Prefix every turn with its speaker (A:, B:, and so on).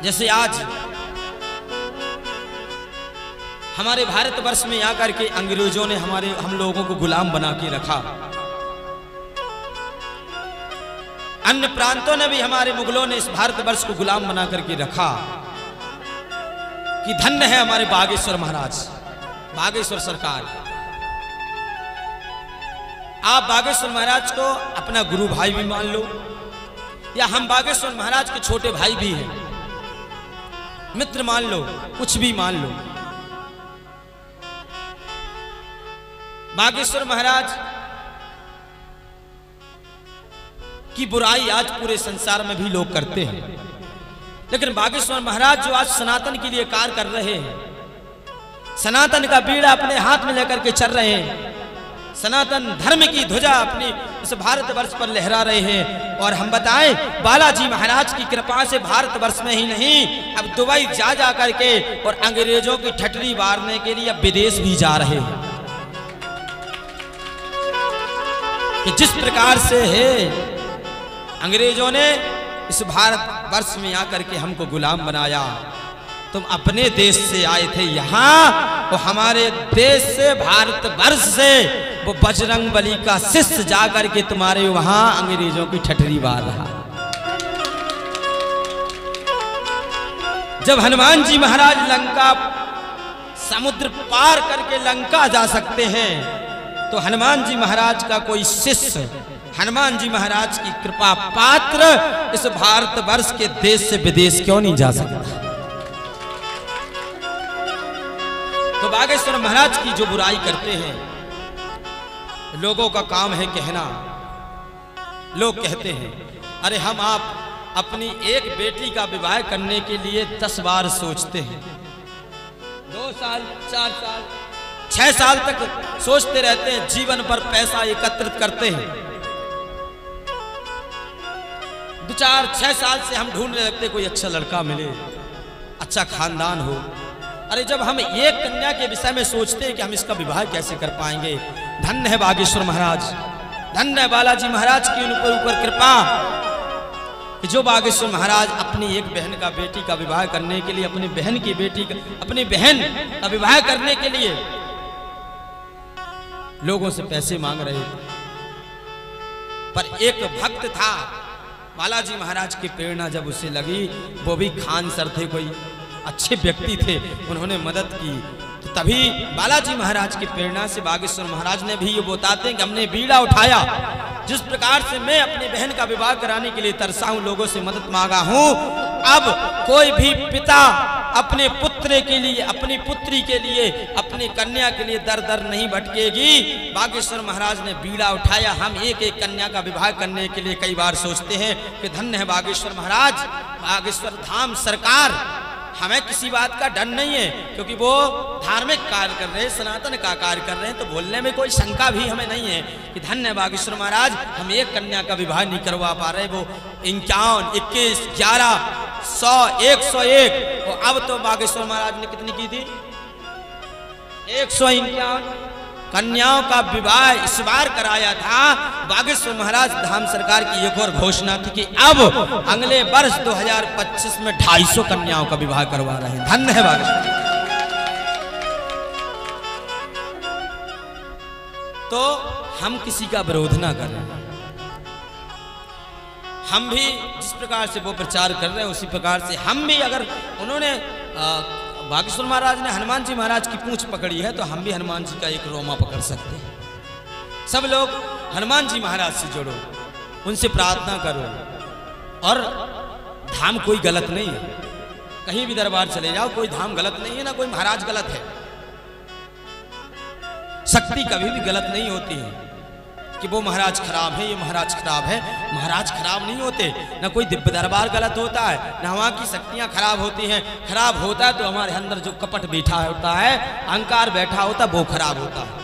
A: जैसे आज हमारे भारतवर्ष में आकर के अंग्रेजों ने हम लोगों को गुलाम बना के रखा, अन्य प्रांतों ने भी हमारे मुगलों ने इस भारतवर्ष को गुलाम बना करके रखा कि धन्य है हमारे बागेश्वर महाराज, बागेश्वर सरकार। आप बागेश्वर महाराज को अपना गुरु भाई भी मान लो, या हम बागेश्वर महाराज के छोटे भाई भी हैं, मित्र मान लो, कुछ भी मान लो। बागेश्वर महाराज की बुराई आज पूरे संसार में भी लोग करते हैं, लेकिन बागेश्वर महाराज जो आज सनातन के लिए कार्य कर रहे हैं, सनातन का बीड़ा अपने हाथ में लेकर के चल रहे हैं, सनातन धर्म की ध्वजा अपनी इस भारतवर्ष पर लहरा रहे हैं। और हम बताएं, बालाजी महाराज की कृपा से भारतवर्ष में ही नहीं, अब दुबई जा करके और अंग्रेजों की ठटरी मारने के लिए अब विदेश भी जा रहे हैं। कि जिस प्रकार से है अंग्रेजों ने इस भारतवर्ष में आकर के हमको गुलाम बनाया, तुम अपने देश से आए थे यहाँ, वो हमारे देश से भारतवर्ष से वो बजरंग बली का शिष्य जाकर के तुम्हारे वहां अंग्रेजों की ठठरी मार रहा। जब हनुमान जी महाराज लंका समुद्र पार करके लंका जा सकते हैं, तो हनुमान जी महाराज का कोई शिष्य हनुमान जी महाराज की कृपा पात्र इस भारतवर्ष के देश से विदेश क्यों नहीं जा सकता? तो बागेश्वर महाराज की जो बुराई करते हैं, लोगों का काम है कहना। लोग कहते हैं, अरे हम आप अपनी एक बेटी का विवाह करने के लिए 10 बार सोचते हैं, 2 साल 4 साल 6 साल तक सोचते रहते हैं, जीवन भर पैसा एकत्रित करते हैं, 2-4-6 साल से हम ढूंढने लगते कोई अच्छा लड़का मिले, अच्छा खानदान हो। अरे जब हम एक कन्या के विषय में सोचते हैं कि हम इसका विवाह कैसे कर पाएंगे, धन्य है बागेश्वर महाराज, धन्य है बालाजी महाराज की उन पर ऊपर कृपा कि जो बागेश्वर महाराज अपनी एक बहन का बेटी का विवाह करने के लिए, अपनी बहन की बेटी का, अपनी बहन का विवाह करने के लिए लोगों से पैसे मांग रहे थे। पर एक भक्त था, बालाजी महाराज की प्रेरणा जब उसे लगी, वो भी खान सर थे, कोई अच्छे व्यक्ति थे, उन्होंने मदद की। तो तभी बालाजी महाराज की प्रेरणा से बागेश्वर महाराज ने भी ये बताते हैं कि हमने बीड़ा उठाया, जिस प्रकार से मैं अपनी बहन का विवाह कराने के लिए तरसा हूं, लोगों से मदद मांगा हूं, अब कोई भी पिता अपने पुत्र के लिए, अपनी पुत्री के लिए, अपनी कन्या के लिए दर दर नहीं भटकेगी। बागेश्वर महाराज ने बीड़ा उठाया। हम एक एक कन्या का विवाह करने के लिए कई बार सोचते हैं कि धन्य है बागेश्वर महाराज, बागेश्वर धाम सरकार, हमें किसी बात का डर नहीं है, क्योंकि वो धार्मिक कार्य कर रहे हैं, सनातन का कार्य कर रहे हैं, तो बोलने में कोई शंका भी हमें नहीं है कि धन्य है बागेश्वर महाराज, हम एक कन्या का विवाह नहीं करवा पा रहे, वो 51, 21, 11, 100, 101, और अब तो बागेश्वर महाराज ने कितनी की थी? 151 कन्याओं का विवाह इस बार कराया था। बागेश्वर महाराज धाम सरकार की एक और घोषणा थी कि अब अगले वर्ष 2025 में 250 कन्याओं का विवाह करवा रहे हैं। धन्य है बागेश्वर। तो हम किसी का विरोध ना कर रहे हैं, हम भी जिस प्रकार से वो प्रचार कर रहे हैं उसी प्रकार से हम भी, अगर उन्होंने बागेश्वर महाराज ने हनुमान जी महाराज की पूंछ पकड़ी है, तो हम भी हनुमान जी का एक रोमा पकड़ सकते हैं। सब लोग हनुमान जी महाराज से जुड़ो, उनसे प्रार्थना करो, और धाम कोई गलत नहीं है, कहीं भी दरबार चले जाओ, कोई धाम गलत नहीं है, ना कोई महाराज गलत है। शक्ति कभी भी गलत नहीं होती है कि वो महाराज खराब है, ये महाराज खराब है। महाराज खराब नहीं होते, ना कोई दिव्य दरबार गलत होता है, ना वहाँ की शक्तियाँ खराब होती हैं। खराब होता है तो हमारे अंदर जो कपट बैठा होता है, अहंकार बैठा होता है, वो खराब होता है।